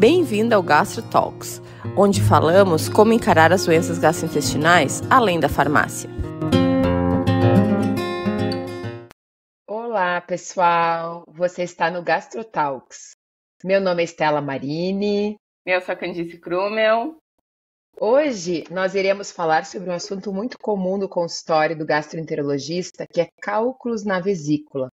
Bem-vindo ao Gastro Talks, onde falamos como encarar as doenças gastrointestinais além da farmácia. Olá, pessoal! Você está no Gastro Talks. Meu nome é Estela Marini. Eu sou a Candice Krumel. Hoje nós iremos falar sobre um assunto muito comum no consultório do gastroenterologista, que é cálculos na vesícula.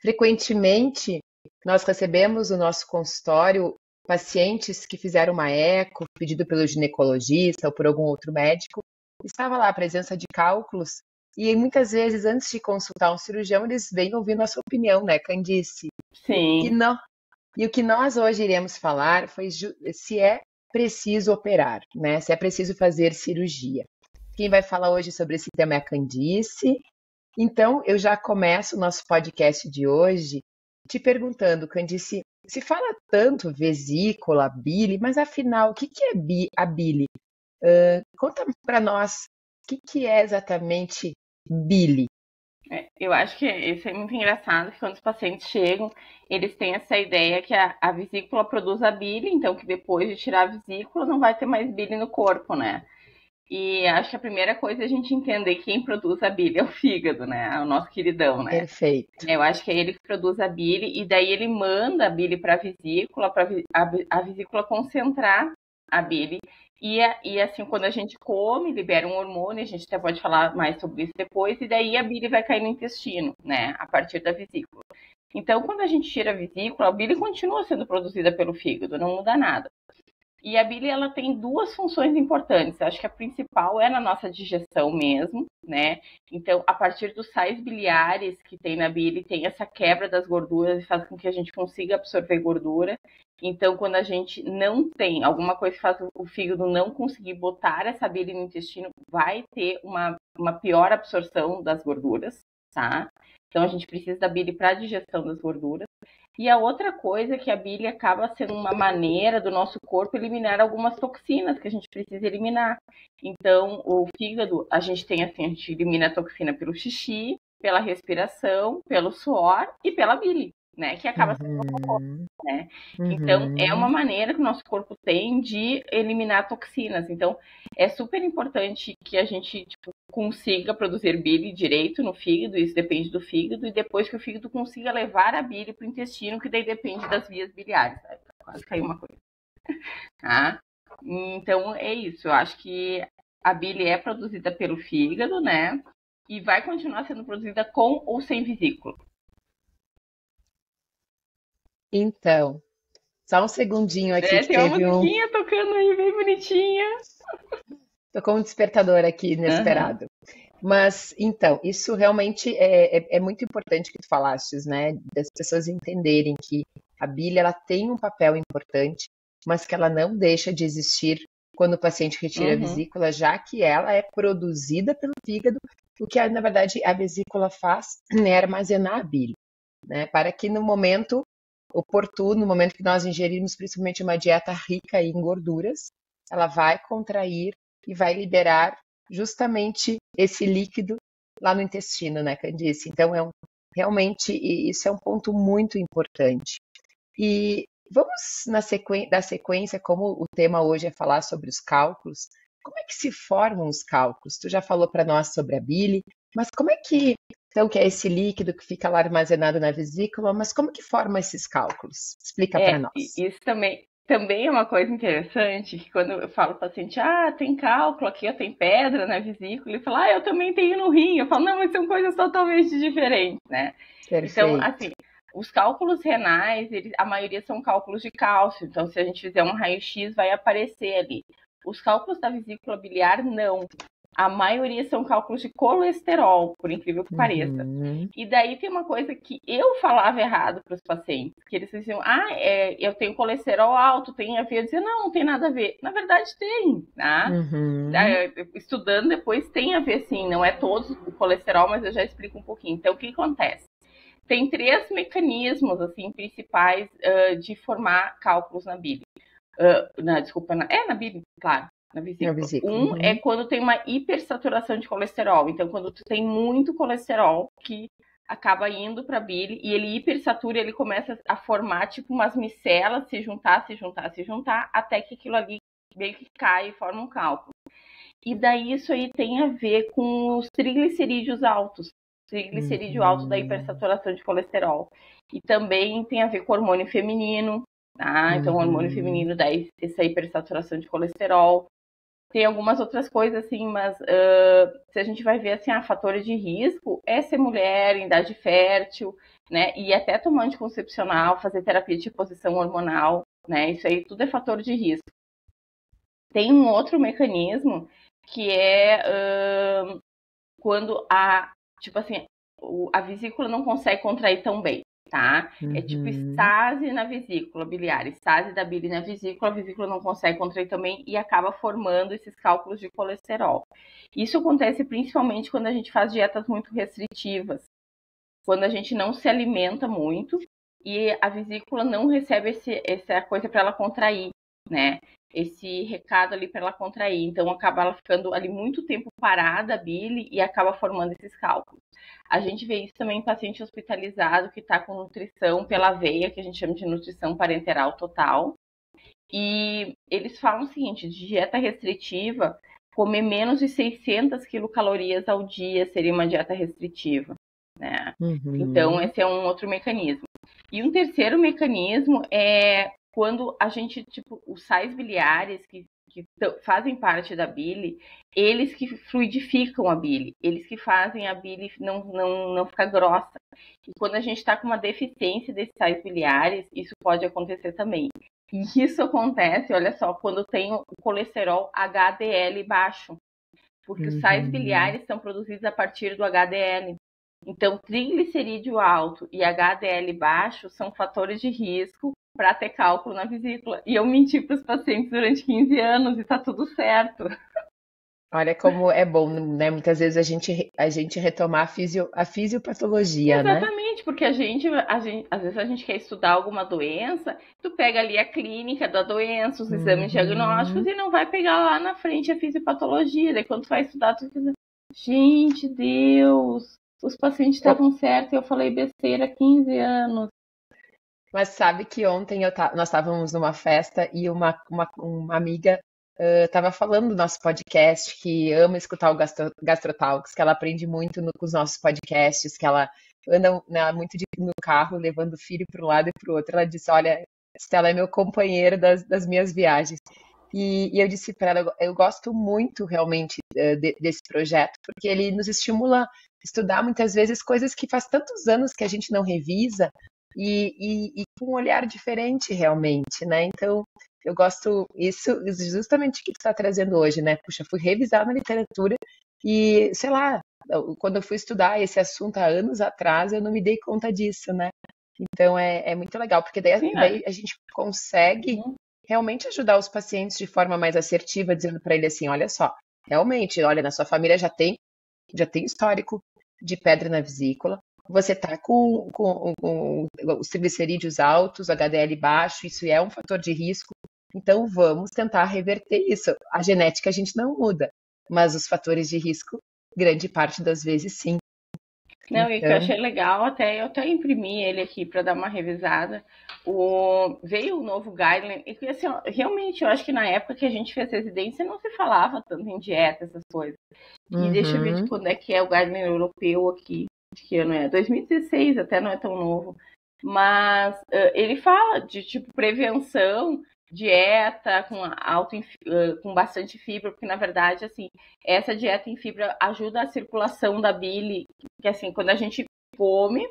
Frequentemente, nós recebemos no nosso consultório pacientes que fizeram uma eco, pedido pelo ginecologista ou por algum outro médico. Estava lá a presença de cálculos e muitas vezes, antes de consultar um cirurgião, eles vêm ouvir nossa opinião, né, Candice? Sim. E o que nós hoje iremos falar foi se é preciso operar, né? Se é preciso fazer cirurgia. Quem vai falar hoje sobre esse tema é a Candice. Então, eu já começo o nosso podcast de hoje te perguntando, Candice, se fala tanto vesícula, bile, mas afinal, o que é a bile? Conta para nós, o que é exatamente bile? Eu acho que isso é muito engraçado, que quando os pacientes chegam, eles têm essa ideia que a vesícula produz a bile, então que depois de tirar a vesícula não vai ter mais bile no corpo, né? E acho que a primeira coisa é a gente entender que quem produz a bile é o fígado, né? É o nosso queridão, né? Perfeito. Eu acho que é ele que produz a bile e daí ele manda a bile para a vesícula concentrar a bile. E assim, quando a gente come, libera um hormônio, a gente até pode falar mais sobre isso depois, e daí a bile vai cair no intestino, né? A partir da vesícula. Então, quando a gente tira a vesícula, a bile continua sendo produzida pelo fígado, não muda nada. E a bile, ela tem duas funções importantes. Acho que a principal é na nossa digestão mesmo, né? Então, a partir dos sais biliares que tem na bile, tem essa quebra das gorduras e faz com que a gente consiga absorver gordura. Então, quando a gente não tem alguma coisa que faz o fígado não conseguir botar essa bile no intestino, vai ter uma pior absorção das gorduras, tá? Então, a gente precisa da bile para a digestão das gorduras. E a outra coisa é que a bile acaba sendo uma maneira do nosso corpo eliminar algumas toxinas que a gente precisa eliminar. Então, o fígado, a gente elimina a toxina pelo xixi, pela respiração, pelo suor e pela bile, né? Que acaba sendo o corpo, né? Então, é uma maneira que o nosso corpo tem de eliminar toxinas. Então, é super importante que a gente, consiga produzir bile direito no fígado, isso depende do fígado, e depois que o fígado consiga levar a bile para o intestino, que daí depende das vias biliares. Tá? Quase caiu uma coisa. Tá? Então, é isso. Eu acho que a bile é produzida pelo fígado, né? E vai continuar sendo produzida com ou sem vesícula. Então, só um segundinho aqui que tem teve uma musiquinha tocando aí, bem bonitinha. Tocou um despertador aqui inesperado. Mas, então, isso realmente é muito importante que tu falastes, né? Das pessoas entenderem que a bile, ela tem um papel importante, mas que ela não deixa de existir quando o paciente retira a vesícula, já que ela é produzida pelo fígado, o que, na verdade, a vesícula faz é armazenar a bile, né? Para que no momento oportuno, no momento que nós ingerirmos principalmente uma dieta rica em gorduras, ela vai contrair e vai liberar justamente esse líquido lá no intestino, né, Candice? Então, realmente, isso é um ponto muito importante. E vamos dar sequência, como o tema hoje é falar sobre os cálculos. Como é que se formam os cálculos? Tu já falou para nós sobre a bile, mas como é que, então, que é esse líquido que fica lá armazenado na vesícula, mas como que forma esses cálculos? Explica para nós. Isso também é uma coisa interessante, que quando eu falo para o paciente, tem cálculo aqui, tem pedra na vesícula, ele fala, eu também tenho no rim. Eu falo, não, mas são coisas totalmente diferentes, né? Perfeito. Então, assim, os cálculos renais, a maioria são cálculos de cálcio, então se a gente fizer um raio-x, vai aparecer ali. Os cálculos da vesícula biliar, não. A maioria são cálculos de colesterol, por incrível que pareça. E daí tem uma coisa que eu falava errado para os pacientes, que eles diziam, eu tenho colesterol alto, tem a ver? Eu dizia, não tem nada a ver. Na verdade tem, tá? Estudando depois tem a ver sim, não é todo o colesterol, mas eu já explico um pouquinho. Então, o que acontece? Tem 3 mecanismos, assim, principais de formar cálculos na bile. Na bile, claro. Na vesícula. É quando tem uma hipersaturação de colesterol. Então, quando tu tem muito colesterol, que acaba indo para a bile e ele hipersatura, ele começa a formar tipo umas micelas, se juntar, até que aquilo ali meio que cai e forma um cálculo. E daí isso aí tem a ver com os triglicerídeos altos, triglicerídeo alto da hipersaturação de colesterol. E também tem a ver com o hormônio feminino, tá? Então o hormônio feminino dá essa hipersaturação de colesterol. Tem algumas outras coisas, assim, mas se a gente vai ver, assim, fatores de risco, é ser mulher, em idade fértil, né? E até tomar anticoncepcional, fazer terapia de reposição hormonal, né? Isso aí tudo é fator de risco. Tem um outro mecanismo que é quando tipo assim, a vesícula não consegue contrair tão bem, tá? É tipo estase na vesícula biliar, estase da bile na vesícula, a vesícula não consegue contrair também e acaba formando esses cálculos de colesterol. Isso acontece principalmente quando a gente faz dietas muito restritivas, quando a gente não se alimenta muito e a vesícula não recebe essa coisa para ela contrair, né? Esse recado ali para ela contrair. Então, acaba ela ficando ali muito tempo parada, a bile, e acaba formando esses cálculos. A gente vê isso também em paciente hospitalizado que está com nutrição pela veia, que a gente chama de nutrição parenteral total. E eles falam o seguinte, de dieta restritiva, comer menos de 600 quilocalorias ao dia seria uma dieta restritiva, né? Então, esse é um outro mecanismo. E um terceiro mecanismo é quando a gente, tipo, os sais biliares que fazem parte da bile, eles que fluidificam a bile, eles que fazem a bile não ficar grossa. E quando a gente está com uma deficiência desses sais biliares, isso pode acontecer também. E isso acontece, olha só, quando tem o colesterol HDL baixo, porque os sais biliares são produzidos a partir do HDL. Então, triglicerídeo alto e HDL baixo são fatores de risco para ter cálculo na vesícula. E eu menti para os pacientes durante 15 anos e tá tudo certo. Olha como é bom, né? Muitas vezes a gente retomar a fisiopatologia, né? Exatamente, porque às vezes a gente quer estudar alguma doença, tu pega ali a clínica da doença, os exames diagnósticos e não vai pegar lá na frente a fisiopatologia. Daí quando tu vai estudar, tu fica, gente, Deus, os pacientes estavam certos e eu falei besteira há 15 anos. Mas sabe que ontem nós estávamos numa festa e uma amiga estava falando do nosso podcast, que ama escutar o Gastrotalks, que ela aprende muito com os nossos podcasts, que ela anda, né, muito no carro, levando o filho para um lado e para o outro. Ela disse, olha, Stella é meu companheiro das minhas viagens. E eu disse para ela, eu gosto muito realmente desse projeto, porque ele nos estimula a estudar muitas vezes coisas que faz tantos anos que a gente não revisa, e com um olhar diferente realmente, né? Então, eu gosto isso justamente que tu está trazendo hoje, né? Puxa, fui revisar na literatura e, sei lá, quando eu fui estudar esse assunto há anos atrás, eu não me dei conta disso, né? Então, é muito legal, porque daí a gente consegue realmente ajudar os pacientes de forma mais assertiva, dizendo para ele assim, olha só, realmente, olha, na sua família já tem histórico de pedra na vesícula, você está com os triglicerídeos altos, HDL baixo, isso é um fator de risco, então vamos tentar reverter isso. A genética a gente não muda, mas os fatores de risco, grande parte das vezes sim. Não, e o que eu achei legal, eu até imprimi ele aqui para dar uma revisada. Veio o novo guideline, e assim, realmente eu acho que na época que a gente fez residência não se falava tanto em dieta, essas coisas. E deixa eu ver de quando é que é o guideline europeu aqui. De que ano é? 2016, até não é tão novo. Mas ele fala de tipo prevenção, dieta com bastante fibra, porque na verdade assim, essa dieta em fibra ajuda a circulação da bile, que assim, quando a gente come,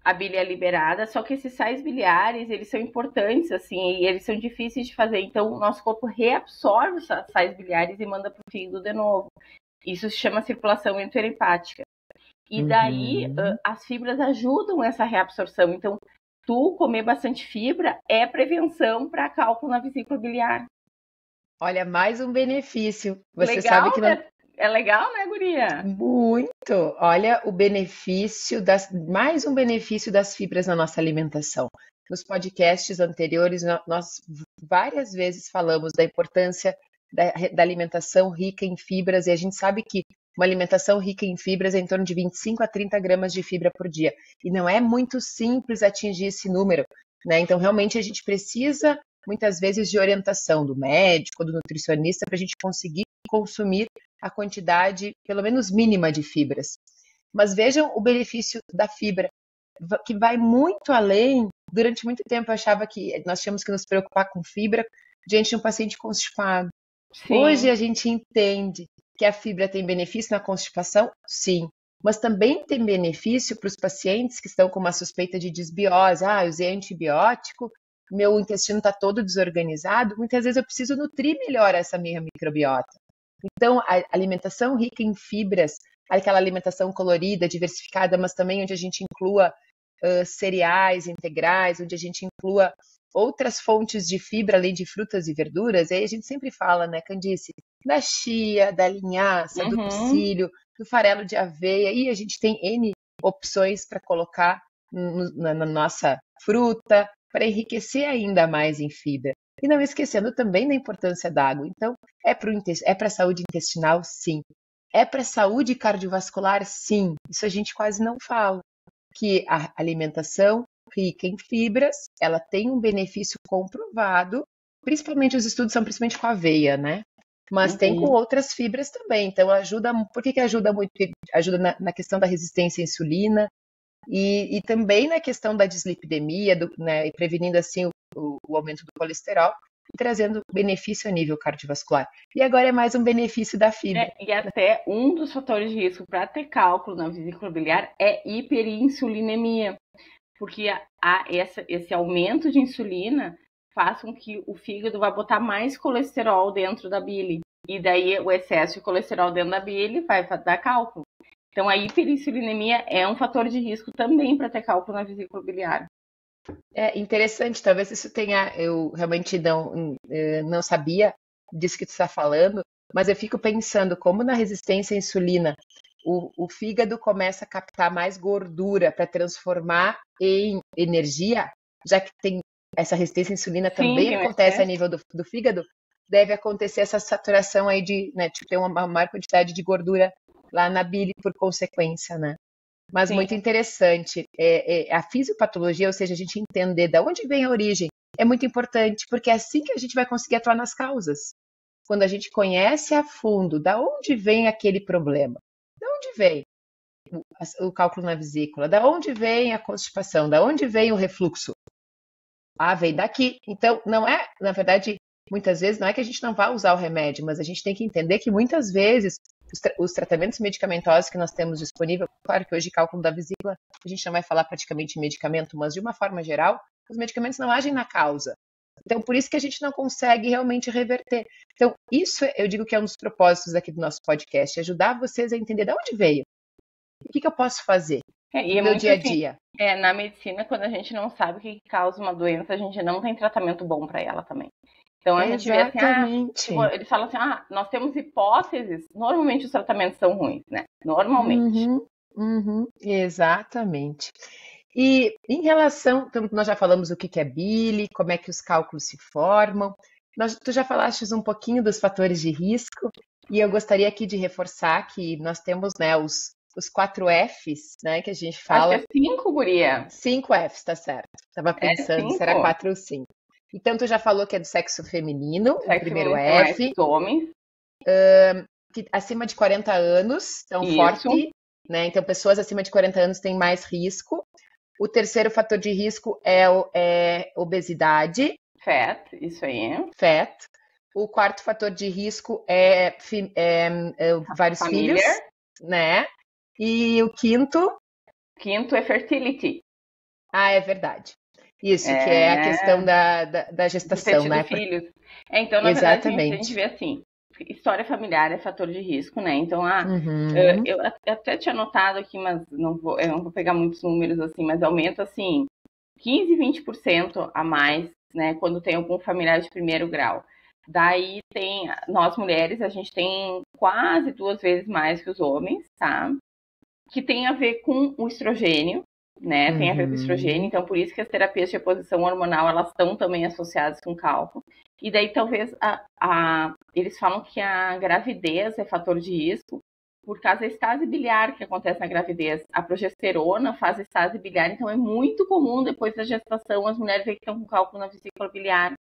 a bile é liberada, só que esses sais biliares, eles são importantes assim, e eles são difíceis de fazer, então o nosso corpo reabsorve os sais biliares e manda para o fígado de novo. Isso se chama circulação enterohepática. E daí, as fibras ajudam essa reabsorção. Então, tu comer bastante fibra é prevenção para cálculo na vesícula biliar. Olha, mais um benefício. Você legal, sabe que né? É legal, né, guria? Muito. Olha o benefício mais um benefício das fibras na nossa alimentação. Nos podcasts anteriores, nós várias vezes falamos da importância da alimentação rica em fibras, e a gente sabe que uma alimentação rica em fibras é em torno de 25 a 30 gramas de fibra por dia. E não é muito simples atingir esse número, né? Então, realmente, a gente precisa, muitas vezes, de orientação do médico, do nutricionista, para a gente conseguir consumir a quantidade, pelo menos mínima, de fibras. Mas vejam o benefício da fibra, que vai muito além. Durante muito tempo eu achava que nós tínhamos que nos preocupar com fibra diante de um paciente constipado. Sim. Hoje a gente entende que a fibra tem benefício na constipação, sim, mas também tem benefício para os pacientes que estão com uma suspeita de desbiose. Eu usei antibiótico, meu intestino está todo desorganizado, muitas vezes eu preciso nutrir melhor essa minha microbiota. Então, a alimentação rica em fibras, aquela alimentação colorida, diversificada, mas também onde a gente inclua cereais integrais, onde a gente inclua outras fontes de fibra, além de frutas e verduras. E aí a gente sempre fala, né, Candice, da chia, da linhaça, do psyllium, do farelo de aveia, e a gente tem N opções para colocar na nossa fruta, para enriquecer ainda mais em fibra. E não esquecendo também da importância da água. Então, é para a saúde intestinal, sim. É para a saúde cardiovascular, sim. Isso a gente quase não fala. Que a alimentação rica em fibras, ela tem um benefício comprovado, principalmente os estudos são principalmente com a aveia, né? Mas tem com outras fibras também. Então, ajuda. Por que ajuda muito? Ajuda na questão da resistência à insulina e também na questão da dislipidemia, né, e prevenindo assim o aumento do colesterol e trazendo benefício a nível cardiovascular. E agora é mais um benefício da fibra. E até um dos fatores de risco para ter cálculo na vesícula biliar é hiperinsulinemia, porque esse aumento de insulina faz com que o fígado vá botar mais colesterol dentro da bile. E daí o excesso de colesterol dentro da bile vai dar cálculo. Então a hiperinsulinemia é um fator de risco também para ter cálculo na vesícula biliar. É interessante, talvez isso tenha, eu realmente não sabia disso que tu está falando, mas eu fico pensando como na resistência à insulina o fígado começa a captar mais gordura para transformar em energia, já que tem essa resistência à insulina também acontece a nível do fígado, deve acontecer essa saturação aí de, né, tipo, ter uma maior quantidade de gordura lá na bile por consequência, né? Mas muito interessante. A fisiopatologia, ou seja, a gente entender de onde vem a origem, é muito importante, porque é assim que a gente vai conseguir atuar nas causas. Quando a gente conhece a fundo de onde vem aquele problema, de onde vem o cálculo na vesícula, de onde vem a constipação, de onde vem o refluxo. Vem daqui. Então, não é, na verdade, muitas vezes, não é que a gente não vá usar o remédio, mas a gente tem que entender que muitas vezes os tratamentos medicamentosos que nós temos disponível, claro que hoje cálculo da vesícula, a gente não vai falar praticamente em medicamento, mas de uma forma geral, os medicamentos não agem na causa. Então, por isso que a gente não consegue realmente reverter. Então, isso eu digo que é um dos propósitos aqui do nosso podcast, ajudar vocês a entender de onde veio. O que eu posso fazer no meu dia a dia. Na medicina, quando a gente não sabe o que causa uma doença, a gente não tem tratamento bom para ela também. Então, a gente vê assim, eles falam assim, nós temos hipóteses, normalmente os tratamentos são ruins, né? Normalmente. Exatamente. E em relação, então, nós já falamos o que é bile, como é que os cálculos se formam, tu já falaste um pouquinho dos fatores de risco, e eu gostaria aqui de reforçar que nós temos, né, os 4 Fs, né, que a gente fala. Acho que é 5, guria. 5 Fs, tá certo. Estava pensando se era 4 ou 5. Então, tu já falou que é do sexo feminino, o primeiro F. Homens. Que acima de 40 anos, então forte, né? Então, pessoas acima de 40 anos têm mais risco. O terceiro fator de risco é obesidade. Fat, isso aí. Fat. O quarto fator de risco é vários filhos, né? E o quinto? Quinto é fertility. É verdade. Isso, que é a questão da gestação, né? Filhos. Então, na verdade, a gente vê assim, história familiar é fator de risco, né? Então, eu até tinha anotado aqui, mas eu não vou pegar muitos números assim, mas aumenta assim 15, 20% a mais, né? Quando tem algum familiar de primeiro grau. Daí nós mulheres, a gente tem quase 2 vezes mais que os homens, tá? Que tem a ver com o estrogênio, né? Tem a ver com o estrogênio, então por isso que as terapias de reposição hormonal, elas estão também associadas com cálculo. E daí talvez eles falam que a gravidez é fator de risco, por causa da estase biliar que acontece na gravidez. A progesterona faz estase biliar, então é muito comum depois da gestação as mulheres verem que estão com cálculo na vesícula biliar,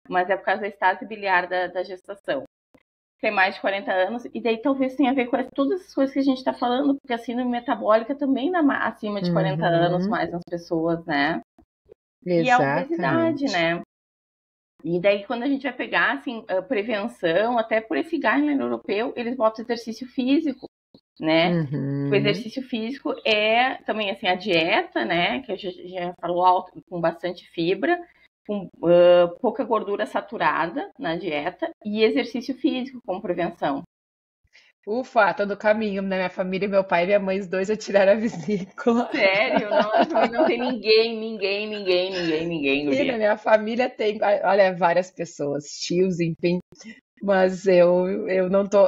mas é por causa da estase biliar da gestação. Tem mais de 40 anos, e daí talvez tenha a ver com todas as coisas que a gente está falando, porque a síndrome metabólica também dá acima de 40 anos mais nas pessoas, né? Exatamente. E a obesidade, né? E daí, quando a gente vai pegar, assim, a prevenção, até por esse guideline europeu, eles botam exercício físico, né? O exercício físico é também, assim, a dieta, né? Que a gente já falou, com bastante fibra, com pouca gordura saturada na dieta e exercício físico como prevenção. Ufa, tô no caminho, né? Minha família, meu pai e minha mãe, os dois já tiraram a vesícula. Sério? Não tem ninguém, E guria. na minha família tem, olha, várias pessoas, tios, enfim. Mas eu não tô,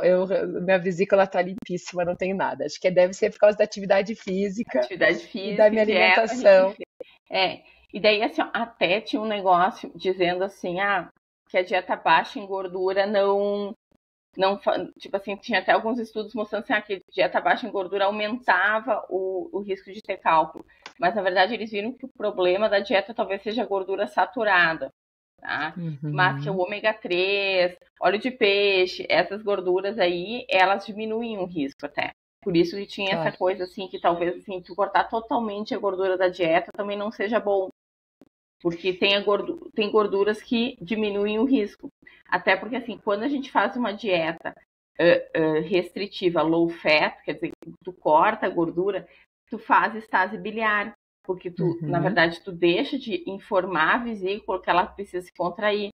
minha vesícula tá limpíssima, não tem nada. Acho que deve ser por causa da atividade física e da minha dieta, alimentação. E daí, assim, ó, até tinha um negócio dizendo assim, que a dieta baixa em gordura não, tipo assim, tinha até alguns estudos mostrando assim, que dieta baixa em gordura aumentava o risco de ter cálculo. Mas, na verdade, eles viram que o problema da dieta talvez seja a gordura saturada, tá? Mas que o ômega 3, óleo de peixe, essas gorduras aí, elas diminuem o risco até. Por isso que tinha essa coisa, assim, que talvez, assim, tu cortar totalmente a gordura da dieta também não seja bom. Porque tem gorduras que diminuem o risco. Até porque, assim, quando a gente faz uma dieta restritiva, low fat, quer dizer, tu corta a gordura, tu faz estase biliar. Porque tu, na verdade, tu deixa de informar a vesícula que ela precisa se contrair.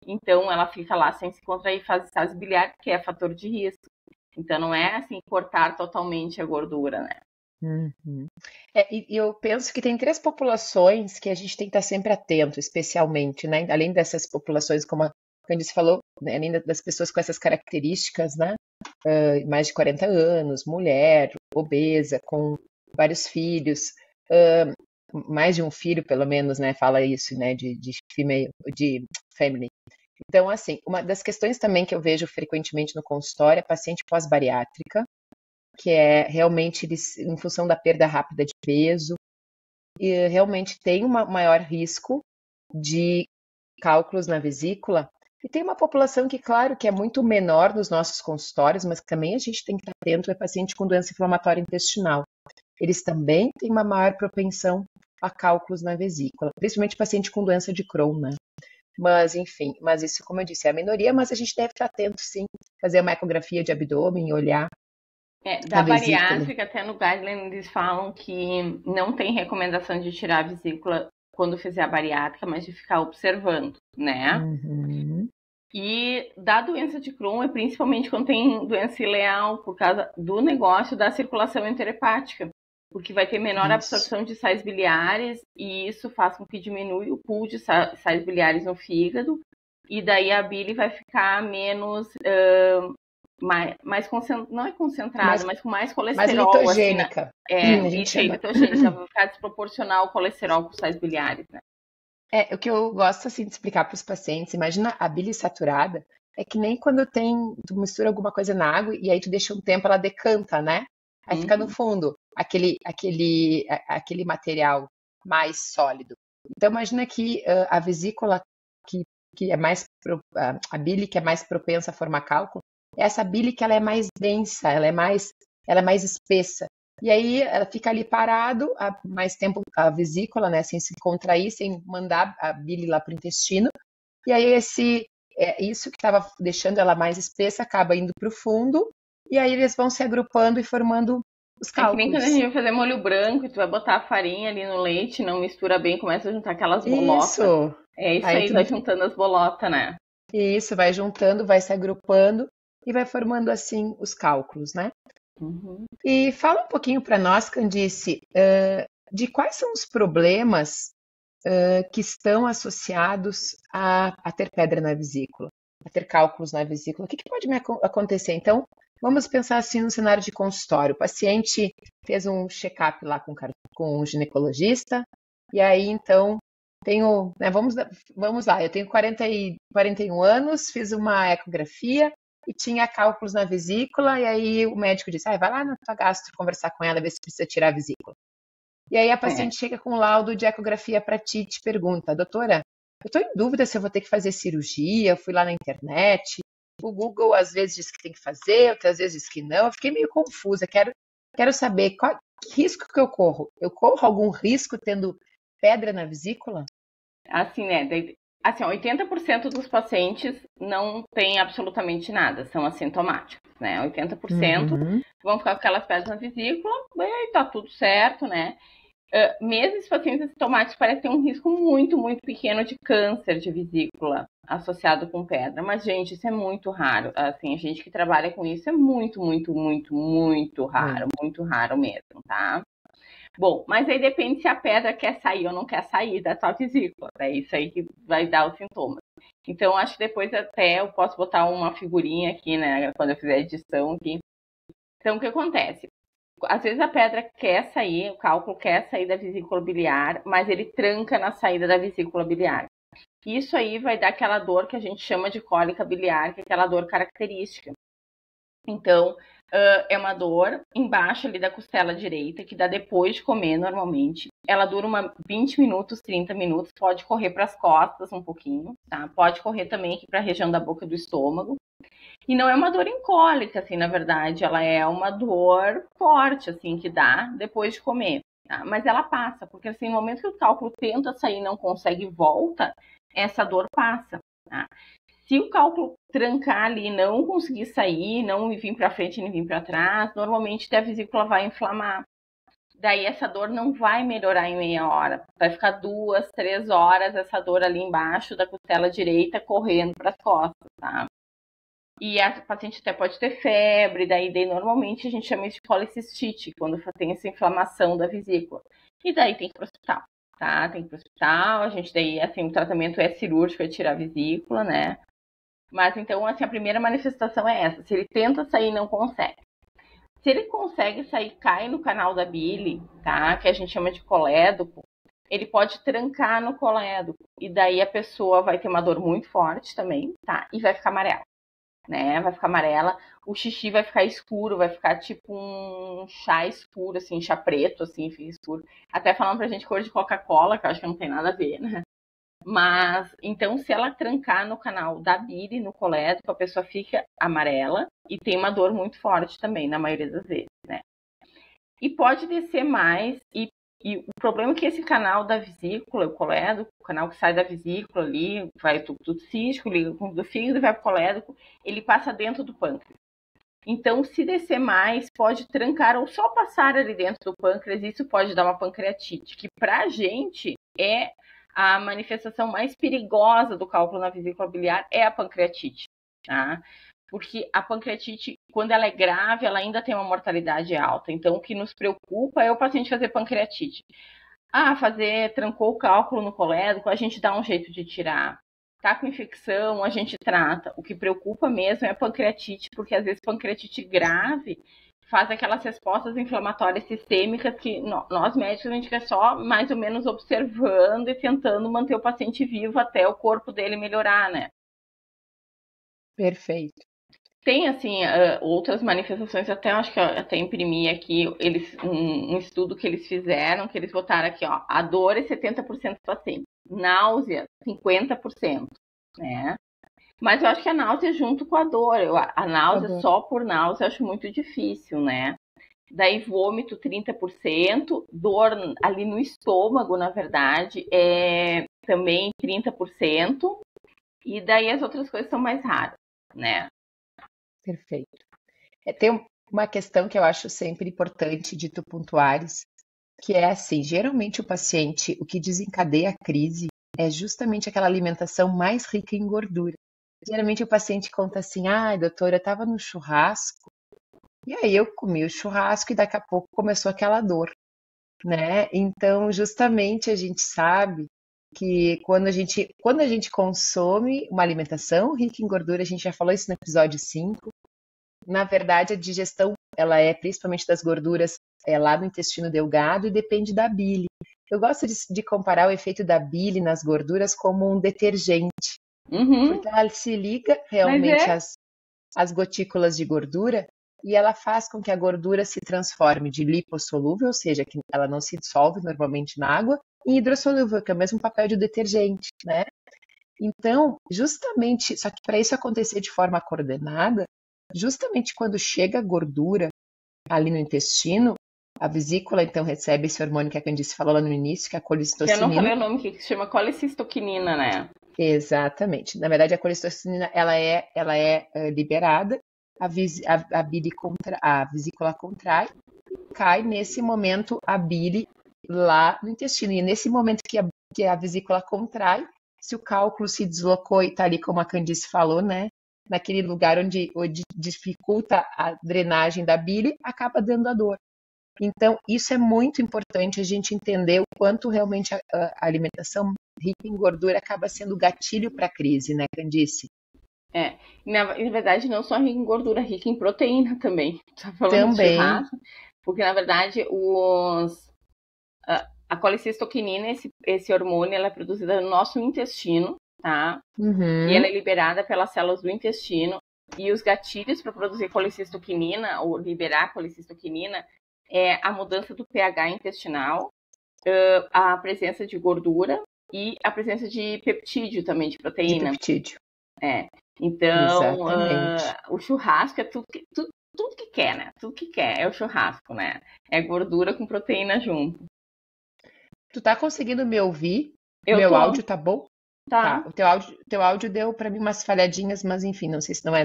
Então, ela fica lá sem se contrair, faz estase biliar, que é fator de risco. Então, não é, assim, cortar totalmente a gordura, né? E eu penso que tem 3 populações que a gente tem que estar sempre atento, especialmente, né? Além dessas populações, como a Candice falou, né? Além das pessoas com essas características, né? Mais de 40 anos, mulher, obesa, com vários filhos, mais de um filho, pelo menos, né? Fala isso, né? De family. Então, assim, uma das questões também que eu vejo frequentemente no consultório é paciente pós-bariátrica, que é realmente eles, em função da perda rápida de peso, e realmente tem um maior risco de cálculos na vesícula. E tem uma população que, claro, que é muito menor nos nossos consultórios, mas também a gente tem que estar atento, é paciente com doença inflamatória intestinal. Eles também têm uma maior propensão a cálculos na vesícula, principalmente paciente com doença de Crohn, né? Mas, enfim, mas isso, como eu disse, é a minoria, mas a gente deve estar atento, sim, fazer uma ecografia de abdômen, olhar da bariátrica, até no guideline eles falam que não tem recomendação de tirar a vesícula quando fizer a bariátrica, mas de ficar observando, né? E da doença de Crohn é principalmente quando tem doença ileal, por causa do negócio da circulação enterohepática, porque vai ter menor absorção de sais biliares e isso faz com que diminua o pool de sais biliares no fígado e daí a bile vai ficar menos... mais não é concentrada, mas com mais colesterol. Mais litogênica. Assim, litogênica, vai ficar desproporcional o colesterol com os sais biliares, né? O que eu gosto, assim, de explicar para os pacientes, imagina a bile saturada, é que nem quando tu mistura alguma coisa na água e aí tu deixa um tempo, ela decanta, né? Aí fica no fundo, aquele material mais sólido. Então, imagina que a vesícula, que é mais, a bile que é mais propensa a formar cálculo, essa bile que ela é mais densa, ela é mais espessa. E aí ela fica ali parado há mais tempo, a vesícula, né, sem se contrair, sem mandar a bile lá para o intestino. E aí isso que estava deixando ela mais espessa acaba indo para o fundo, e aí eles vão se agrupando e formando os cálculos. É que nem quando a gente vai fazer molho branco, e tu vai botar a farinha ali no leite, não mistura bem, começa a juntar aquelas bolotas. Isso. É isso aí, vai juntando as bolotas, né? Isso, vai juntando, vai se agrupando e vai formando assim os cálculos, né? E fala um pouquinho para nós, Candice, de quais são os problemas que estão associados a ter pedra na vesícula, a ter cálculos na vesícula. O que pode acontecer? Então, vamos pensar assim no cenário de consultório. O paciente fez um check-up lá com um ginecologista, e aí então vamos lá, eu tenho 41 anos, fiz uma ecografia e tinha cálculos na vesícula, e aí o médico disse, vai lá na tua gastro conversar com ela, ver se precisa tirar a vesícula. E aí a paciente chega com um laudo de ecografia para ti e te pergunta, doutora, eu estou em dúvida se eu vou ter que fazer cirurgia, eu fui lá na internet, o Google às vezes diz que tem que fazer, outras vezes diz que não, eu fiquei meio confusa, quero saber que risco que eu corro? Eu corro algum risco tendo pedra na vesícula? Assim, né? Assim, 80% dos pacientes não tem absolutamente nada, são assintomáticos, né? 80% vão ficar com aquelas pedras na vesícula, e tá tudo certo, né? Mesmo os pacientes assintomáticos parecem ter um risco muito, muito pequeno de câncer de vesícula associado com pedra. Mas, gente, isso é muito raro. Assim, a gente que trabalha com isso é muito, muito, muito, muito raro mesmo, tá? Bom, mas aí depende se a pedra quer sair ou não quer sair da tua vesícula. É isso aí que vai dar os sintomas. Então, acho que depois até eu posso botar uma figurinha aqui, né? Quando eu fizer a edição aqui. Então, o que acontece? Às vezes a pedra quer sair, o cálculo quer sair da vesícula biliar, mas ele tranca na saída da vesícula biliar. Isso aí vai dar aquela dor que a gente chama de cólica biliar, que é aquela dor característica. Então, é uma dor embaixo ali da costela direita, que dá depois de comer normalmente. Ela dura 20 minutos, 30 minutos, pode correr para as costas um pouquinho, tá? Pode correr também aqui para a região da boca do estômago. E não é uma dor incólica, assim, na verdade, ela é uma dor forte, assim, que dá depois de comer, tá? Mas ela passa, porque assim, no momento que o cálculo tenta sair e não consegue volta, essa dor passa, tá? Se o cálculo trancar ali, não conseguir sair, não vir para frente nem vir para trás, normalmente a vesícula vai inflamar. Daí essa dor não vai melhorar em meia hora, vai ficar 2, 3 horas essa dor ali embaixo da costela direita correndo para as costas, tá? E a paciente até pode ter febre, daí normalmente a gente chama isso de policistite, quando tem essa inflamação da vesícula. E daí tem que ir para o hospital, tá? Tem que ir para o hospital, a gente daí, assim, o tratamento é cirúrgico, é tirar a vesícula, né? Mas então, assim, a primeira manifestação é essa, se ele tenta sair, não consegue. Se ele consegue sair, cai no canal da bile, tá? Que a gente chama de colédoco, ele pode trancar no colédoco, e daí a pessoa vai ter uma dor muito forte também, tá? E vai ficar amarela. Né? Vai ficar amarela, o xixi vai ficar escuro, vai ficar tipo um chá escuro, assim, chá preto, assim, fica escuro. Até falando pra gente cor de Coca-Cola, que eu acho que não tem nada a ver, né? Mas, então, se ela trancar no canal da bile, no colédoco, a pessoa fica amarela e tem uma dor muito forte também, na maioria das vezes, né? E pode descer mais, e o problema é que esse canal da vesícula, o colédoco, o canal que sai da vesícula ali, vai do tubo cístico, liga com o do fígado e vai para o colédoco, ele passa dentro do pâncreas. Então, se descer mais, pode trancar ou só passar ali dentro do pâncreas, isso pode dar uma pancreatite, que para a gente é a manifestação mais perigosa do cálculo na vesícula biliar, é a pancreatite, tá? Porque a pancreatite, quando ela é grave, ela ainda tem uma mortalidade alta. Então, o que nos preocupa é o paciente fazer pancreatite. Trancou o cálculo no colédoco, a gente dá um jeito de tirar. Tá com infecção, a gente trata. O que preocupa mesmo é a pancreatite, porque às vezes pancreatite grave faz aquelas respostas inflamatórias sistêmicas que nós médicos, a gente quer só mais ou menos observando e tentando manter o paciente vivo até o corpo dele melhorar, né? Perfeito. Tem, assim, outras manifestações, acho que eu até imprimi aqui um estudo que eles fizeram, que eles botaram aqui, ó, a dor é 70% do paciente, náusea 50%, né? Mas eu acho que a náusea junto com a dor, a náusea só por náusea eu acho muito difícil, né? Daí vômito 30%, dor ali no estômago, na verdade, é também 30%, e daí as outras coisas são mais raras, né? Perfeito. Tem uma questão que eu acho sempre importante de tu pontuares, que é assim, geralmente o paciente, o que desencadeia a crise é justamente aquela alimentação mais rica em gordura. Geralmente o paciente conta assim, doutora, eu estava no churrasco, e aí eu comi o churrasco e daqui a pouco começou aquela dor, né? Então, justamente a gente sabe que quando a gente consome uma alimentação rica em gordura, a gente já falou isso no episódio 5, na verdade a digestão, ela é principalmente das gorduras lá no intestino delgado e depende da bile. Eu gosto de comparar o efeito da bile nas gorduras como um detergente, porque ela se liga realmente as gotículas de gordura e ela faz com que a gordura se transforme de lipossolúvel, ou seja, que ela não se dissolve normalmente na água, em hidrossolúvel, que é o mesmo papel de detergente, né? Então, justamente, só que para isso acontecer de forma coordenada, justamente quando chega a gordura ali no intestino, a vesícula então recebe esse hormônio que a Candice falou lá no início, que é a Que eu não falei colecistocinina. o nome, que se chama colecistoquinina, né? Exatamente. Na verdade, a colecistocinina ela é liberada, a vesícula contrai, cai nesse momento a bile lá no intestino. E nesse momento que a vesícula contrai, se o cálculo se deslocou e está ali, como a Candice falou, né? Naquele lugar onde dificulta a drenagem da bile, acaba dando a dor. Então, isso é muito importante a gente entender o quanto realmente a alimentação rica em gordura acaba sendo gatilho para a crise, né, Candice? É, na verdade, não só rica em gordura, rica em proteína também. Tá falando de Também. churrasco, porque na verdade a colecistoquinina, esse hormônio, ela é produzida no nosso intestino, tá? E ela é liberada pelas células do intestino. E os gatilhos para produzir colecistoquinina, ou liberar colecistoquinina, é a mudança do pH intestinal, a presença de gordura e a presença de peptídeo também, de proteína. De peptídeo. Então, Exatamente. o churrasco é tudo que quer, né? Tudo que quer é o churrasco, né? É gordura com proteína junto. Tu tá conseguindo me ouvir? Eu Meu tô. áudio tá bom? Tá. O teu áudio deu para mim umas falhadinhas, mas enfim, não sei se não é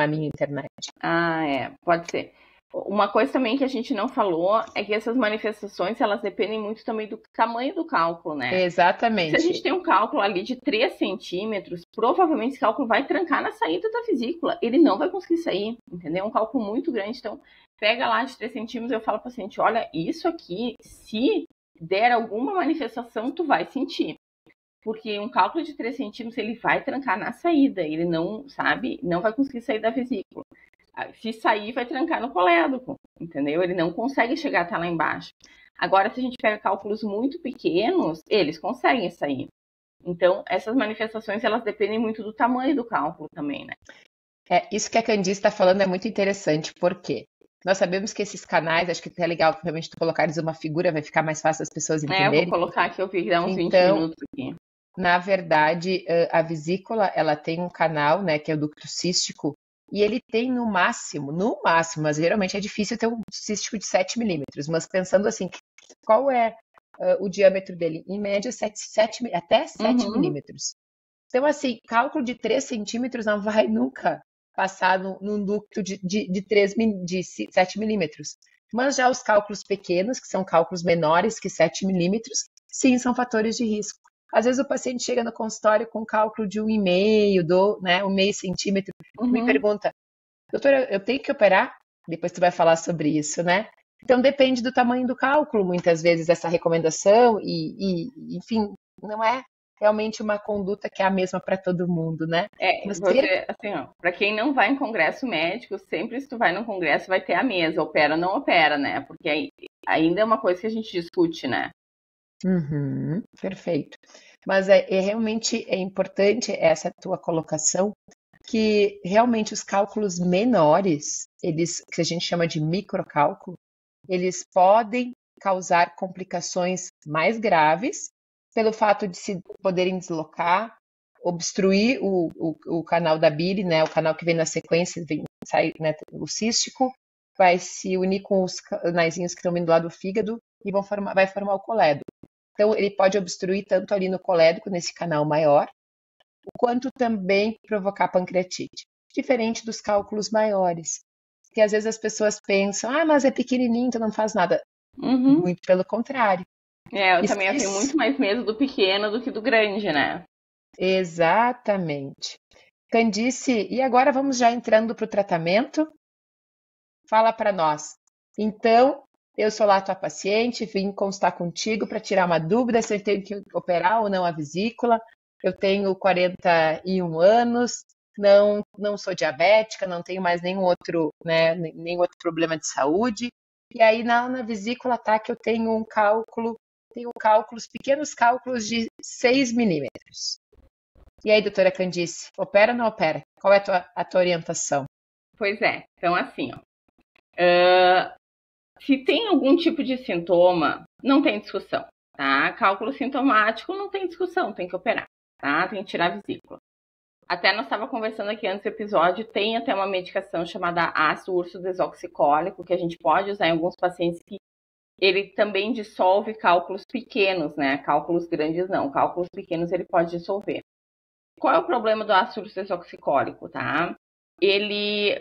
a minha internet. Pode ser. Uma coisa também que a gente não falou é que essas manifestações, elas dependem muito também do tamanho do cálculo, né? Exatamente. Se a gente tem um cálculo ali de 3 centímetros, provavelmente esse cálculo vai trancar na saída da vesícula. Ele não vai conseguir sair, entendeu? É um cálculo muito grande. Então, pega lá de 3 centímetros, eu falo para o paciente, olha, isso aqui, se der alguma manifestação, tu vai sentir. Porque um cálculo de 3 centímetros, ele vai trancar na saída. Ele não, não vai conseguir sair da vesícula. Se sair, vai trancar no colédoco, entendeu? Ele não consegue chegar até lá embaixo. Agora, se a gente pega cálculos muito pequenos, eles conseguem sair. Então, essas manifestações, elas dependem muito do tamanho do cálculo também, né? Isso que a Candice está falando é muito interessante, porque nós sabemos que esses canais, acho que é legal que realmente tu colocares uma figura, vai ficar mais fácil as pessoas entenderem. Eu vou colocar aqui, eu vi que dá uns 20 minutos aqui. Na verdade, a vesícula, ela tem um canal, né, que é o ducto cístico, e ele tem no máximo, mas geralmente é difícil ter um cístico de 7 milímetros, mas pensando assim, qual é o diâmetro dele? Em média, até 7 milímetros. Então, assim, cálculo de 3 centímetros não vai nunca passar num ducto de 7 milímetros. Mas já os cálculos pequenos, que são cálculos menores que 7 milímetros, sim, são fatores de risco. Às vezes o paciente chega no consultório com cálculo de 1,5, né, 1,5 centímetro, me pergunta, doutora, eu tenho que operar? Depois tu vai falar sobre isso, né? Então depende do tamanho do cálculo, muitas vezes, essa recomendação enfim, não é realmente uma conduta que é a mesma para todo mundo, né? Para quem não vai em congresso médico, sempre se tu vai no congresso vai ter a mesa, opera ou não opera, né? Porque aí, ainda é uma coisa que a gente discute, né? Perfeito. Mas realmente é importante essa tua colocação, que realmente os cálculos menores, que a gente chama de microcálculo, eles podem causar complicações mais graves pelo fato de se poderem deslocar, obstruir o canal da bile, né, o canal que vem na sequência, sai, né, o cístico, vai se unir com os canaizinhos que estão vindo lá do fígado e vai formar o colédoco. Então, ele pode obstruir tanto ali no colédoco, nesse canal maior, quanto também provocar pancreatite. Diferente dos cálculos maiores, que às vezes as pessoas pensam, mas é pequenininho, então não faz nada. Muito pelo contrário. Eu também tenho muito mais medo do pequeno do que do grande, né? Exatamente. Candice, e agora vamos já entrando para o tratamento? Fala para nós. Então, eu sou lá tua paciente, vim consultar contigo para tirar uma dúvida se eu tenho que operar ou não a vesícula. Eu tenho 41 anos, não sou diabética, não tenho mais nenhum outro problema de saúde. E aí na vesícula tá que eu tenho pequenos cálculos de 6 milímetros. E aí, doutora Candice, opera ou não opera? Qual é a tua orientação? Pois é. Então, assim, ó. Se tem algum tipo de sintoma, não tem discussão, tá? Cálculo sintomático não tem discussão, tem que operar, tá? Tem que tirar a vesícula. Até nós estava conversando aqui antes do episódio, tem até uma medicação chamada ácido urso desoxicólico, que a gente pode usar em alguns pacientes que ele também dissolve cálculos pequenos, né? Cálculos grandes não, cálculos pequenos ele pode dissolver. Qual é o problema do ácido urso desoxicólico, tá? Ele,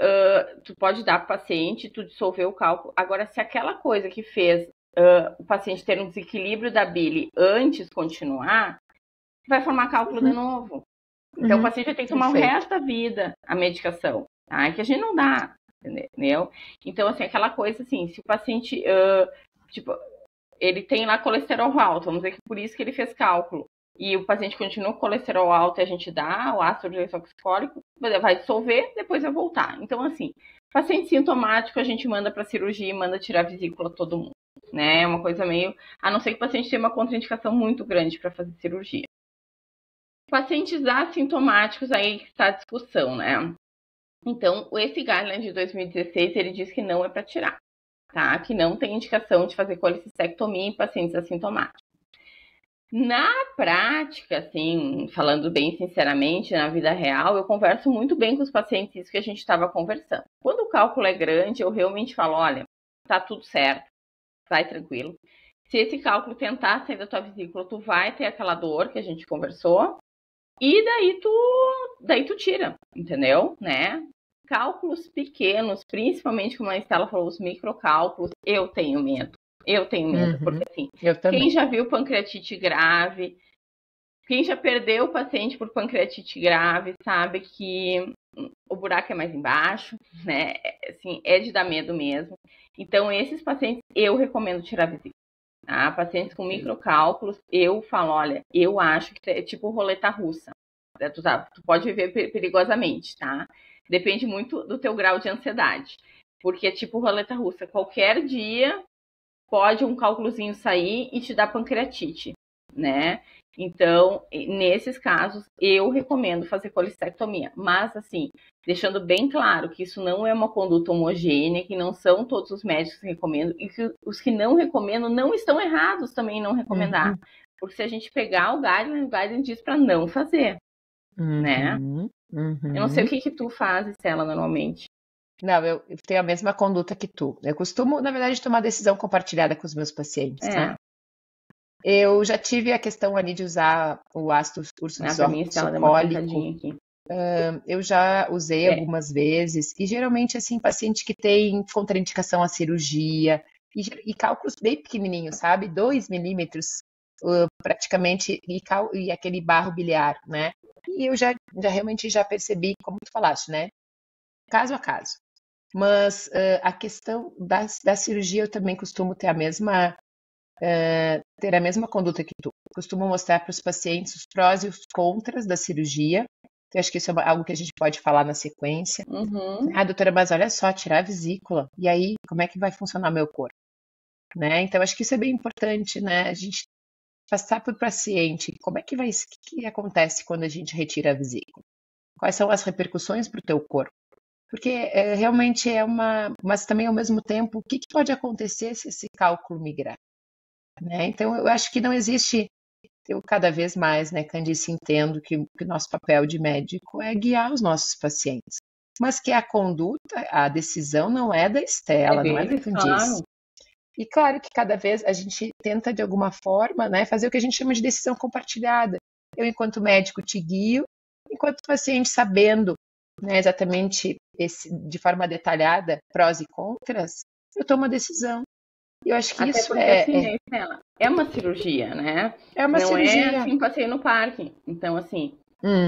tu pode dar para o paciente, tu dissolver o cálculo. Agora, se aquela coisa que fez o paciente ter um desequilíbrio da bile antes continuar, vai formar cálculo de novo. Então, o paciente vai ter que tomar o resto da vida a medicação, tá? Que a gente não dá, entendeu? Então, assim, aquela coisa assim, se o paciente, ele tem lá colesterol alto, vamos dizer que por isso que ele fez cálculo, e o paciente continua com colesterol alto e a gente dá o ácido desoxicólico, vai dissolver, depois vai voltar. Então, assim, paciente sintomático a gente manda para cirurgia e manda tirar a vesícula todo mundo, né? É uma coisa meio, a não ser que o paciente tenha uma contraindicação muito grande para fazer cirurgia. Pacientes assintomáticos, aí está a discussão, né? Então, esse guideline de 2016, ele diz que não é para tirar, tá? Que não tem indicação de fazer colecistectomia em pacientes assintomáticos. Na prática, assim, falando bem sinceramente, na vida real, eu converso muito bem com os pacientes, isso que a gente estava conversando. Quando o cálculo é grande, eu realmente falo, olha, tá tudo certo, vai tranquilo. Se esse cálculo tentar sair da tua vesícula, tu vai ter aquela dor que a gente conversou, e daí tu tira, entendeu? Né? Cálculos pequenos, principalmente como a Estela falou, os microcálculos, eu tenho medo. Porque assim, quem já viu pancreatite grave, quem já perdeu o paciente por pancreatite grave, sabe que o buraco é mais embaixo, né? Assim, é de dar medo mesmo. Então, esses pacientes, eu recomendo tirar a vesícula. Tá? Pacientes com microcálculos, eu falo, olha, eu acho que é tipo roleta russa. Tu pode viver perigosamente, tá? Depende muito do teu grau de ansiedade. Porque é tipo roleta russa. Qualquer dia pode um cálculozinho sair e te dar pancreatite, né? Então, nesses casos, eu recomendo fazer colecistectomia. Mas, assim, deixando bem claro que isso não é uma conduta homogênea, que não são todos os médicos que recomendam, e que os que não recomendam não estão errados também em não recomendar. Porque se a gente pegar o guideline diz para não fazer, né? Eu não sei o que tu faz, Estela, normalmente. Não, eu tenho a mesma conduta que tu. Eu costumo, na verdade, tomar decisão compartilhada com os meus pacientes, né? Eu já tive a questão ali de usar o ácido urso desoxicólico. Eu já usei algumas vezes. E geralmente, assim, paciente que tem contraindicação à cirurgia e cálculos bem pequenininhos, sabe? 2 milímetros praticamente, e aquele barro biliar, né? E eu já realmente já percebi, como tu falaste, né? Caso a caso. Mas a questão da cirurgia eu também costumo ter a mesma conduta que tu. Costumo mostrar para os pacientes os prós e os contras da cirurgia. Eu acho que isso é algo que a gente pode falar na sequência. Ah, doutora, mas olha só, tirar a vesícula. E aí, como é que vai funcionar meu corpo? Né? Então, acho que isso é bem importante, né? A gente passar para o paciente como é que vai, o que acontece quando a gente retira a vesícula? Quais são as repercussões para o teu corpo? Porque realmente mas também ao mesmo tempo, o que pode acontecer se esse cálculo migrar? Né? Então, eu acho que não existe, eu cada vez mais, né, Candice, entendo que o nosso papel de médico é guiar os nossos pacientes, mas que a conduta, a decisão não é da Estela, não é da Candice. Claro. E claro que cada vez a gente tenta, de alguma forma, né, fazer o que a gente chama de decisão compartilhada. Eu, enquanto médico, te guio, enquanto paciente, sabendo, né, exatamente de forma detalhada, prós e contras, eu tomo a decisão. Eu acho que até isso porque, assim, é uma cirurgia, né? É uma cirurgia. Não é assim, passeio no parque. Então, assim,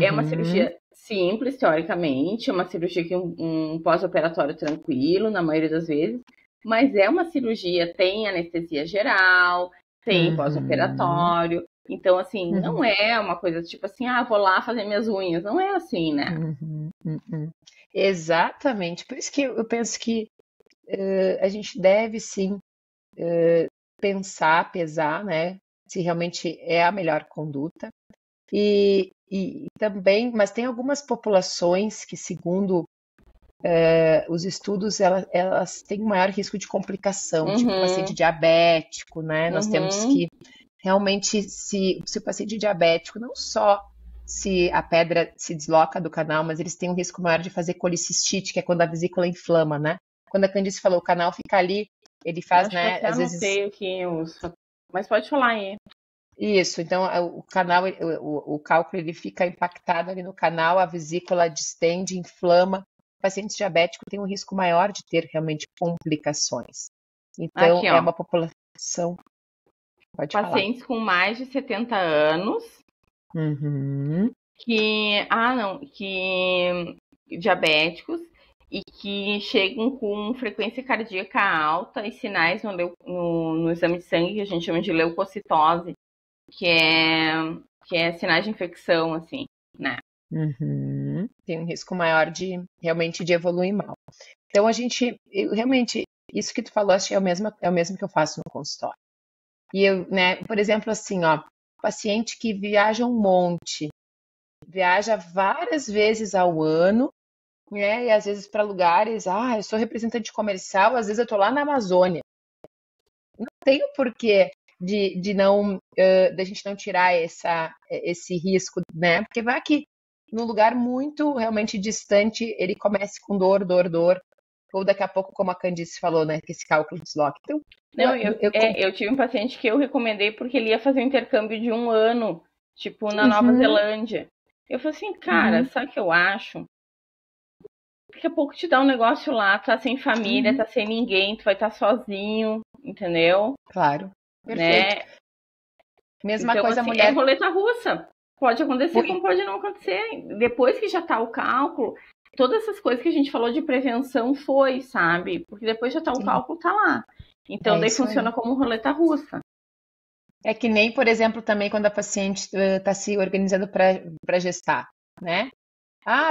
é uma cirurgia simples, teoricamente, é uma cirurgia que um pós-operatório tranquilo, na maioria das vezes, mas é uma cirurgia, tem anestesia geral, tem pós-operatório. Então, assim, não é uma coisa tipo assim, vou lá fazer minhas unhas. Não é assim, né? Exatamente. Por isso que eu penso que a gente deve, sim, pensar, pesar, né? Se realmente é a melhor conduta. E também, mas tem algumas populações que, segundo os estudos, elas têm um maior risco de complicação, tipo paciente diabético, né? Nós temos que realmente, se o paciente diabético, não só se a pedra se desloca do canal, mas eles têm um risco maior de fazer colicistite, que é quando a vesícula inflama, né? Quando a Candice falou, o canal fica ali, ele faz, Acho né? que eu Às vezes. aqui, mas pode falar aí. Isso, então o canal, o cálculo, ele fica impactado ali no canal, a vesícula distende, inflama. O paciente diabético tem um risco maior de ter realmente complicações. Então, Aqui, é ó. uma população. Pode Pacientes com mais de 70 anos falar. que diabéticos e que chegam com frequência cardíaca alta e sinais no exame de sangue que a gente chama de leucocitose, que é sinais de infecção, assim, né? Tem um risco maior de realmente de evoluir mal. Então realmente, isso que tu falou, acho que é o mesmo que eu faço no consultório. E eu, né, por exemplo, assim, ó, paciente que viaja um monte, viaja várias vezes ao ano, né, e às vezes para lugares, eu sou representante comercial, às vezes eu tô lá na Amazônia. Não tem o porquê da gente não tirar esse risco, né? Porque vai que num lugar muito realmente distante, ele comece com dor, ou daqui a pouco, como a Candice falou, né, que esse cálculo desloca. Então, eu tive um paciente que eu recomendei porque ele ia fazer um intercâmbio de 1 ano, tipo, na Nova Zelândia. Eu falei assim, cara, sabe o que eu acho? Daqui a pouco te dá um negócio lá, tu tá sem família, tá sem ninguém, tu vai estar sozinho, entendeu? Claro, perfeito. Né? Mesma então, coisa, assim, mulher. É roleta russa. Pode acontecer, como pode não acontecer. Depois que já tá o cálculo, todas essas coisas que a gente falou de prevenção sabe? Porque depois já tá o cálculo, tá lá. Então, daí funciona como roleta russa. É que nem, por exemplo, também quando a paciente está se organizando para gestar, né?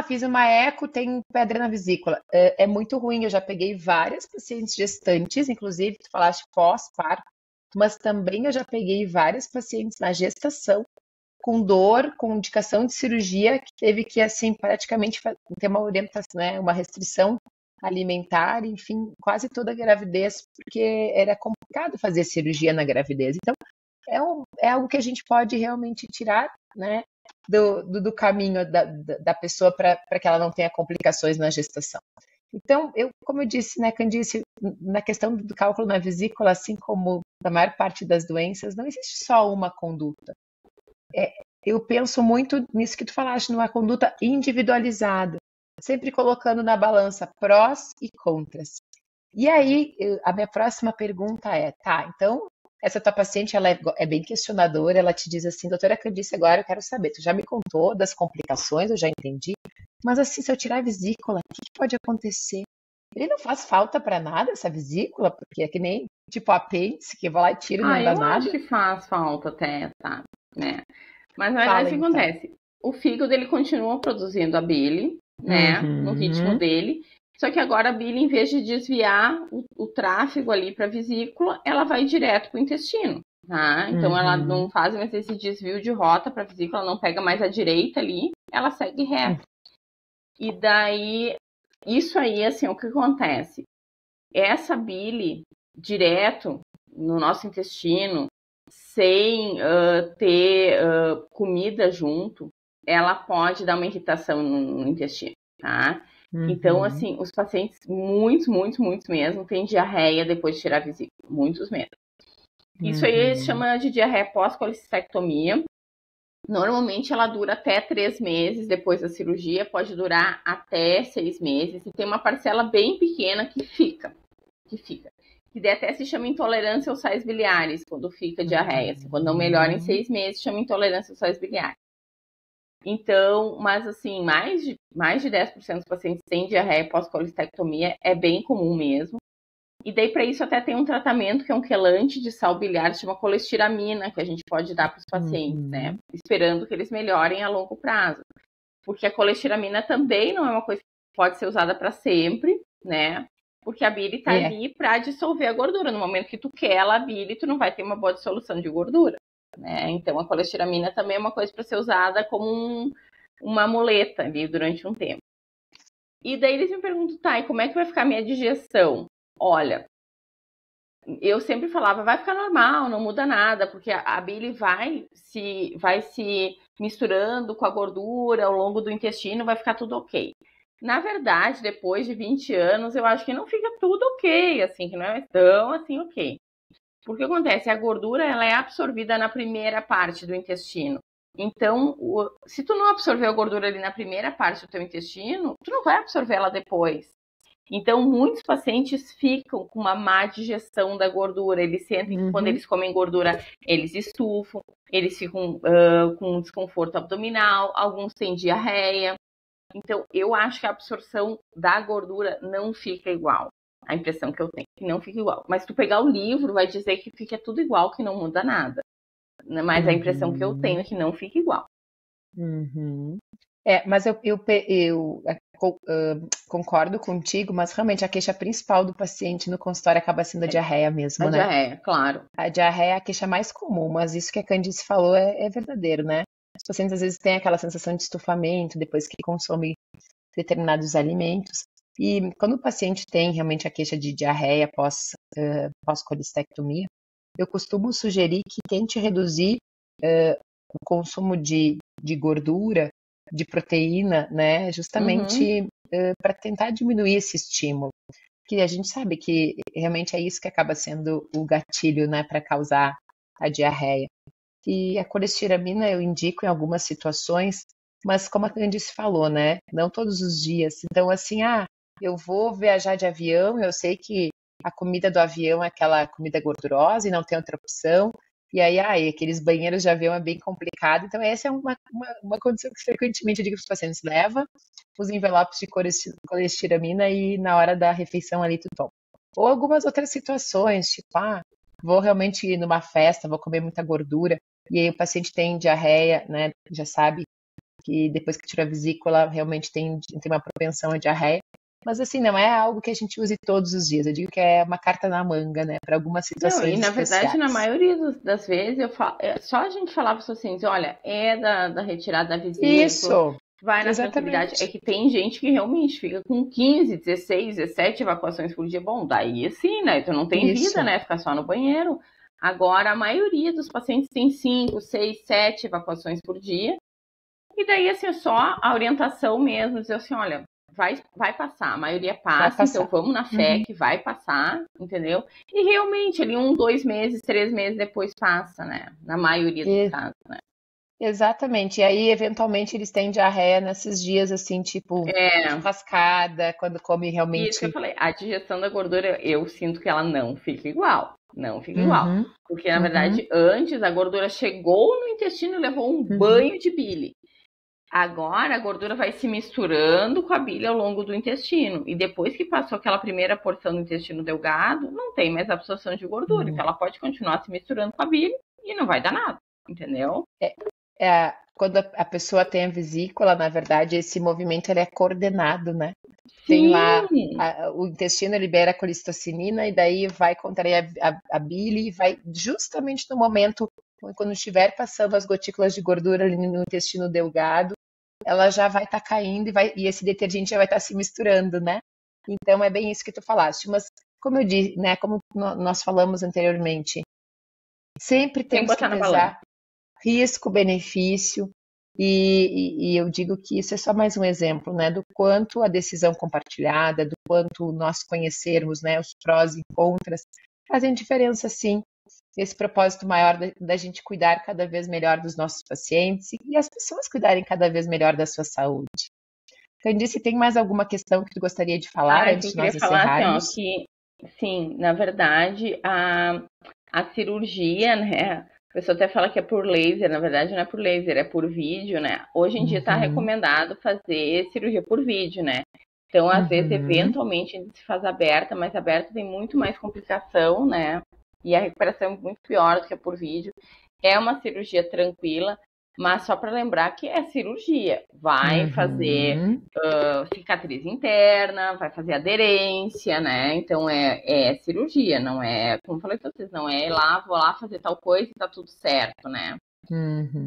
Fiz uma eco, tem pedra na vesícula. É muito ruim, eu já peguei várias pacientes gestantes, inclusive, tu falaste pós-parto, mas também eu já peguei várias pacientes na gestação com dor, com indicação de cirurgia, que teve que, assim, praticamente ter uma orientação, né, uma restrição alimentar, enfim, quase toda a gravidez, porque era complicado fazer cirurgia na gravidez. Então, é algo que a gente pode realmente tirar, né, do caminho da pessoa para que ela não tenha complicações na gestação. Então, como eu disse, né, Candice, na questão do cálculo na vesícula, assim como da maior parte das doenças, não existe só uma conduta. Eu penso muito nisso que tu falaste, numa conduta individualizada, sempre colocando na balança prós e contras. E aí, a minha próxima pergunta é, então, essa tua paciente, ela é bem questionadora, ela te diz assim, doutora Candice, agora eu quero saber, tu já me contou das complicações, eu já entendi, mas assim, se eu tirar a vesícula, o que pode acontecer? Ele não faz falta para nada, essa vesícula, porque é que nem, tipo, apêndice, que vai lá e tira e não dá nada. Eu acho que faz falta até, tá, né? Mas na verdade, o que acontece? O fígado, ele continua produzindo a bile, né, no ritmo dele, só que agora a bile, em vez de desviar o tráfego ali para a vesícula, ela vai direto para o intestino, tá? Então ela não faz mais esse desvio de rota para a vesícula, ela não pega mais a direita ali, ela segue reto. E daí, isso aí, assim, o que acontece? Essa bile direto no nosso intestino, sem ter comida junto, ela pode dar uma irritação no intestino, tá? Então, assim, os pacientes, muitos mesmo, têm diarreia depois de tirar a vesícula. Muitos mesmo. Isso aí se chama de diarreia pós-colecistectomia. Normalmente ela dura até 3 meses depois da cirurgia, pode durar até 6 meses. E tem uma parcela bem pequena que fica. Que daí até se chama intolerância aos sais biliares, quando fica diarreia. Assim, quando não melhora em 6 meses, chama intolerância aos sais biliares. Então, mas assim, mais de 10% dos pacientes têm diarreia pós-colecistectomia, é bem comum mesmo. E daí, para isso, até tem um tratamento que é um quelante de sal biliar, se chama colestiramina, que a gente pode dar para os pacientes, né? Esperando que eles melhorem a longo prazo. Porque a colestiramina também não é uma coisa que pode ser usada para sempre, né? Porque a bile está ali para dissolver a gordura. No momento que tu quela a bile, tu não vai ter uma boa dissolução de gordura, né? Então, a colestiramina também é uma coisa para ser usada como uma muleta ali durante um tempo. E daí eles me perguntam, tá, e como é que vai ficar a minha digestão? Olha, eu sempre falava, vai ficar normal, não muda nada, porque a bile vai se misturando com a gordura ao longo do intestino, vai ficar tudo ok. Na verdade, depois de 20 anos, eu acho que não fica tudo ok, assim, que não é tão assim ok. Porque acontece, a gordura ela é absorvida na primeira parte do intestino. Então, se tu não absorver a gordura ali na primeira parte do teu intestino, tu não vai absorver ela depois. Então, muitos pacientes ficam com uma má digestão da gordura. Eles sentem que quando eles comem gordura, eles estufam, eles ficam com desconforto abdominal, alguns têm diarreia. Então, eu acho que a absorção da gordura não fica igual. A impressão que eu tenho, que não fica igual. Mas se tu pegar o livro, vai dizer que fica tudo igual, que não muda nada. Mas a impressão que eu tenho é que não fica igual. Mas eu concordo contigo, mas realmente a queixa principal do paciente no consultório acaba sendo a diarreia mesmo, A né? diarreia, claro. A diarreia é a queixa mais comum, mas isso que a Candice falou é verdadeiro, né? Os pacientes às vezes têm aquela sensação de estufamento depois que consomem determinados alimentos. E quando o paciente tem realmente a queixa de diarreia pós-colestectomia, eu costumo sugerir que tente reduzir o consumo de gordura, de proteína, né? Justamente para tentar diminuir esse estímulo. Porque a gente sabe que realmente é isso que acaba sendo o gatilho, né, para causar a diarreia. E a colestiramina eu indico em algumas situações, mas como a Candice falou, né, não todos os dias. Então, assim, eu vou viajar de avião, eu sei que a comida do avião é aquela comida gordurosa e não tem outra opção. E aí, aqueles banheiros de avião é bem complicado. Então, essa é uma condição que frequentemente eu digo para os pacientes, leva os envelopes de colestiramina e na hora da refeição ali tu toma. Ou algumas outras situações, tipo, vou realmente ir numa festa, vou comer muita gordura, e aí o paciente tem diarreia, né, já sabe que depois que tira a vesícula realmente tem uma propensão à diarreia. Mas assim, não é algo que a gente use todos os dias. Eu digo que é uma carta na manga, né? Para algumas situações na especiais. verdade, na maioria das vezes, só a gente falava para os pacientes, olha, da retirada da vesícula. Isso! Vai na tranquilidade. É que tem gente que realmente fica com 15, 16, 17 evacuações por dia. Bom, daí sim, né? Tu não tem vida, né? Ficar só no banheiro. Agora, a maioria dos pacientes tem 5, 6, 7 evacuações por dia. E daí, assim, só a orientação mesmo, dizer assim, olha, vai passar, a maioria passa, então vamos na fé que vai passar, entendeu? E realmente, ali 1, 2 meses, 3 meses depois passa, né? Na maioria dos casos, né? Exatamente, e aí eventualmente eles têm diarreia nesses dias assim, tipo, churrascada, quando come realmente... Isso que eu falei, a digestão da gordura, eu sinto que ela não fica igual, não fica igual. Porque, na verdade, antes a gordura chegou no intestino e levou um banho de bile. Agora a gordura vai se misturando com a bile ao longo do intestino. E depois que passou aquela primeira porção do intestino delgado, não tem mais absorção de gordura. Então ela pode continuar se misturando com a bile e não vai dar nada, entendeu? Quando a pessoa tem a vesícula, na verdade, esse movimento ele é coordenado, né? Tem lá, o intestino libera a colecistocinina e daí vai contrair a bile e vai justamente no momento quando estiver passando as gotículas de gordura ali no intestino delgado, ela já vai estar caindo e esse detergente já vai estar se misturando, né? Então é bem isso que tu falaste. Mas como eu disse, né? Como nós falamos anteriormente, sempre temos que pesar risco-benefício e eu digo que isso é só mais um exemplo, né? Do quanto a decisão compartilhada, do quanto nós conhecermos, né? Os prós e contras fazem diferença, sim. Esse propósito maior da gente cuidar cada vez melhor dos nossos pacientes e as pessoas cuidarem cada vez melhor da sua saúde. Candice, tem mais alguma questão que tu gostaria de falar antes de nós encerrarmos? Assim, sim, na verdade, a cirurgia, né? A pessoa até fala que é por laser, na verdade não é por laser, é por vídeo, né? Hoje em dia está recomendado fazer cirurgia por vídeo, né? Então, às vezes, eventualmente, a gente se faz aberta, mas aberta tem muito mais complicação, né? E a recuperação é muito pior do que a por vídeo. É uma cirurgia tranquila, mas só para lembrar que é cirurgia. Vai fazer cicatriz interna, vai fazer aderência, né? Então é cirurgia, não é, como eu falei para vocês, não é vou lá fazer tal coisa e tá tudo certo, né?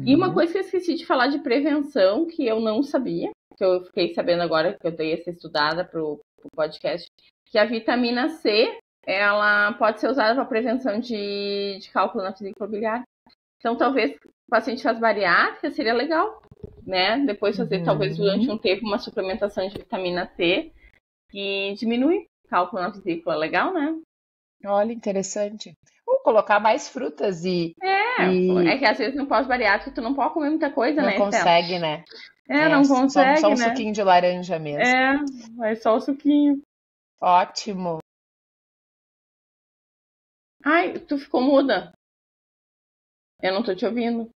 E uma coisa que eu esqueci de falar de prevenção, que eu não sabia, que eu fiquei sabendo agora, que eu dei essa estudada pro podcast, que a vitamina C, ela pode ser usada para prevenção de cálculo na vesícula biliar. Então, talvez o paciente faz bariátrica, seria legal, né? Depois fazer, talvez, durante um tempo, uma suplementação de vitamina C, que diminui cálculo na vesícula. Legal, né? Olha, interessante. Ou colocar mais frutas É que às vezes no pós-bariátrico tu não pode comer muita coisa, não né, consegue, né? não consegue, só um né? suquinho de laranja mesmo. Vai só o suquinho. Ótimo. Ai, tu ficou muda. Eu não tô te ouvindo.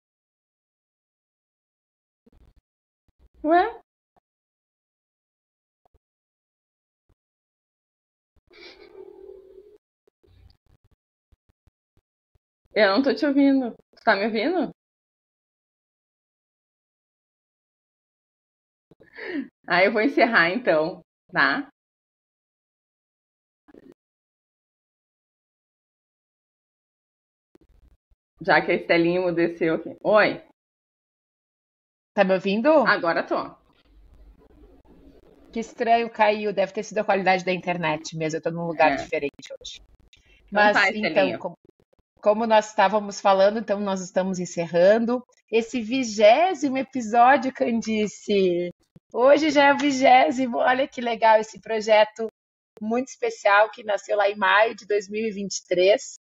Ué? Eu não tô te ouvindo. Tu tá me ouvindo? Eu vou encerrar então, tá? Já que a Estelinha emudeceu aqui. Oi, Tá me ouvindo? agora tô. Que estranho, caiu. Deve ter sido a qualidade da internet mesmo. Eu tô num lugar diferente hoje. Mas, tá, Estelinha. então, como nós estávamos falando, então nós estamos encerrando esse 20º episódio, Candice. Hoje já é o 20º. Olha que legal esse projeto muito especial que nasceu lá em maio de 2023.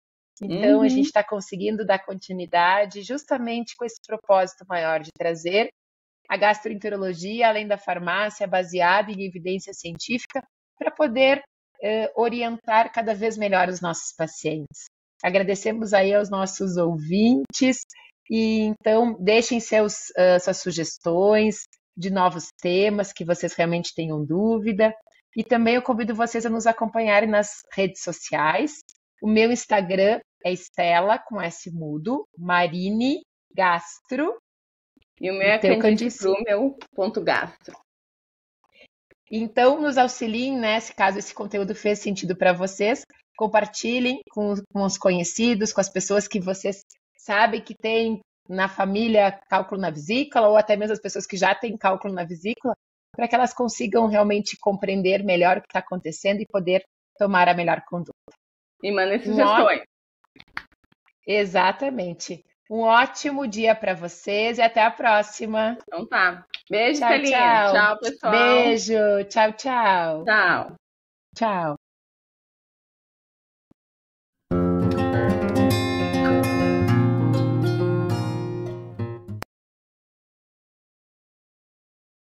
Então, a gente está conseguindo dar continuidade justamente com esse propósito maior de trazer a gastroenterologia, além da farmácia, baseada em evidência científica, para poder orientar cada vez melhor os nossos pacientes. Agradecemos aí aos nossos ouvintes e então deixem suas sugestões de novos temas que vocês realmente tenham dúvida. E também eu convido vocês a nos acompanharem nas redes sociais. O meu Instagram é Estela, com S mudo, Marini Gastro. E o meu é Candice Prumel.gastro. Então, nos auxiliem, né? Se caso esse conteúdo fez sentido para vocês, compartilhem com os conhecidos, com as pessoas que vocês sabem que têm na família cálculo na vesícula, ou até mesmo as pessoas que já têm cálculo na vesícula, para que elas consigam realmente compreender melhor o que está acontecendo e poder tomar a melhor conduta. E mandem sugestões. Exatamente. Um ótimo dia para vocês e até a próxima. Então tá. Beijo, Tchau, Estelinha. tchau. Tchau, pessoal. Beijo. Tchau, tchau. Tchau. Tchau.